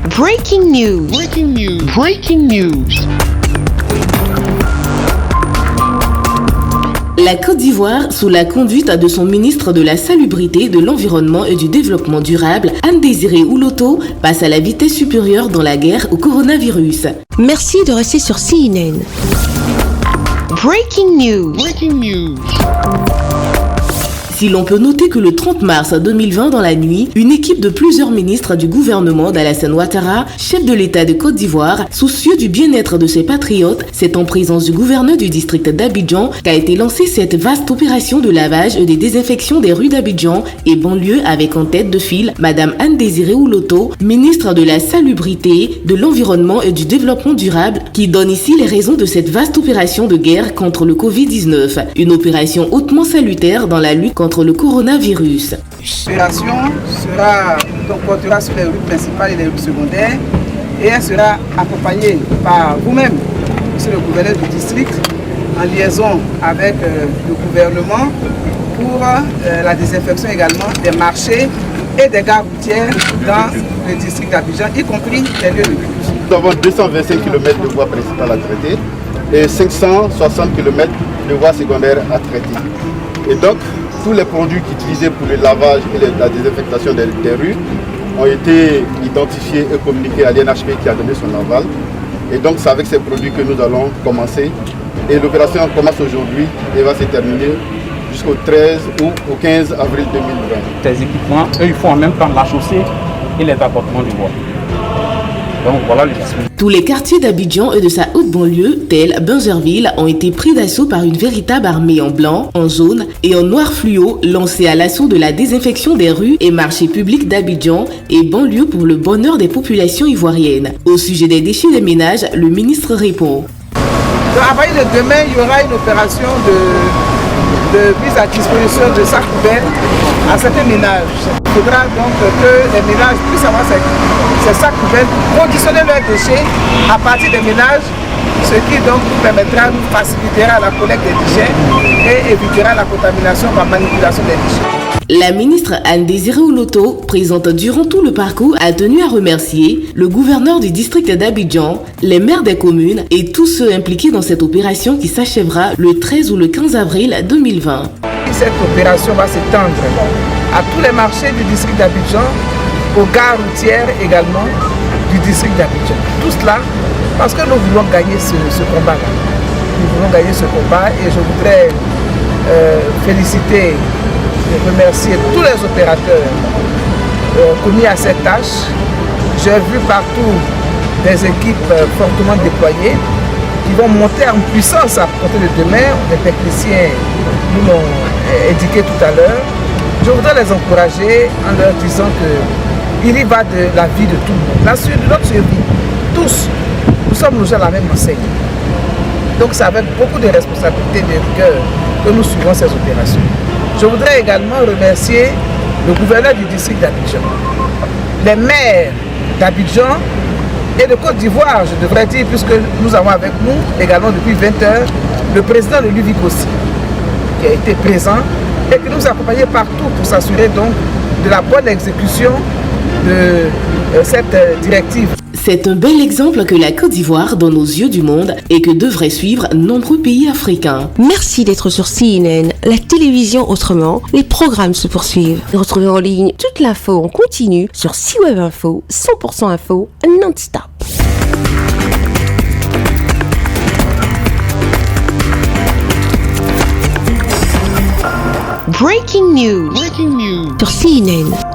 Breaking news. Breaking news. Breaking news. La Côte d'Ivoire, sous la conduite de son ministre de la Salubrité, de l'Environnement et du Développement durable, Anne-Désirée Ouloto, passe à la vitesse supérieure dans la guerre au coronavirus. Merci de rester sur CNN. Breaking news. Breaking news. Si l'on peut noter que le 30 mars 2020 dans la nuit, une équipe de plusieurs ministres du gouvernement d'Alassane Ouattara, chef de l'État de Côte d'Ivoire, soucieux du bien-être de ses patriotes, c'est en présence du gouverneur du district d'Abidjan qu'a été lancée cette vaste opération de lavage et de désinfection des rues d'Abidjan et banlieue avec en tête de file Madame Anne-Désirée Ouloto, ministre de la Salubrité, de l'Environnement et du Développement durable, qui donne ici les raisons de cette vaste opération de guerre contre le Covid-19. Une opération hautement salutaire dans la lutte contre le coronavirus. L'opération portera sur les rues principales et les rues secondaires et elle sera accompagnée par vous-même, monsieur le gouverneur du district, en liaison avec le gouvernement pour la désinfection également des marchés et des gares routières dans le district d'Abidjan, y compris les lieux de culte. Nous avons 225 km de voies principales à traiter et 560 km de voies secondaires à traiter. Et donc, tous les produits utilisés pour le lavage et la désinfectation des rues ont été identifiés et communiqués à l'INHP qui a donné son aval. Et donc c'est avec ces produits que nous allons commencer. Et l'opération commence aujourd'hui et va se terminer jusqu'au 13 ou au 15 avril 2020. Ces équipements, eux, ils font en même temps la chaussée et les apportements du bois. Donc voilà le dispositif. Tous les quartiers d'Abidjan et de sa haute banlieue, tels Bungerville, ont été pris d'assaut par une véritable armée en blanc, en jaune et en noir fluo, lancée à l'assaut de la désinfection des rues et marchés publics d'Abidjan et banlieue pour le bonheur des populations ivoiriennes. Au sujet des déchets des ménages, le ministre répond. Donc à partir de demain, il y aura une opération de mise à disposition de sacs poubelles à certains ménages. Il faudra donc que les ménages puissent avoir ces sacs poubelles, conditionner leurs déchets à partir des ménages, ce qui donc nous permettra, nous facilitera la collecte des déchets et évitera la contamination par manipulation des déchets. La ministre Anne-Désirée Ouloto, présente durant tout le parcours, a tenu à remercier le gouverneur du district d'Abidjan, les maires des communes et tous ceux impliqués dans cette opération qui s'achèvera le 13 ou le 15 avril 2020. Cette opération va s'étendre à tous les marchés du district d'Abidjan, aux gares routières également du district d'Abidjan. Tout cela parce que nous voulons gagner ce combat-là. Nous voulons gagner ce combat et je voudrais féliciter et remercier tous les opérateurs commis à cette tâche. J'ai vu partout des équipes fortement déployées qui vont monter en puissance à compter de demain. Les techniciens nous l'ont indiqué tout à l'heure. Je voudrais les encourager en leur disant qu'il y va de la vie de tout le monde, de notre survie. Tous, nous sommes logés à la même enseigne. Donc c'est avec beaucoup de responsabilité et de rigueur que nous suivons ces opérations. Je voudrais également remercier le gouverneur du district d'Abidjan, les maires d'Abidjan et de Côte d'Ivoire, je devrais dire, puisque nous avons avec nous également depuis 20 heures le président de l'UVICOSI qui a été présent et qui nous a accompagnés partout pour s'assurer donc de la bonne exécution de cette directive. C'est un bel exemple que la Côte d'Ivoire donne aux yeux du monde et que devraient suivre nombreux pays africains. Merci d'être sur CNN, la télévision autrement. Les programmes se poursuivent. Retrouvez en ligne toute l'info en continu sur C-Web Info, 100% info, non-stop. Breaking news. Breaking news. Sur CNN.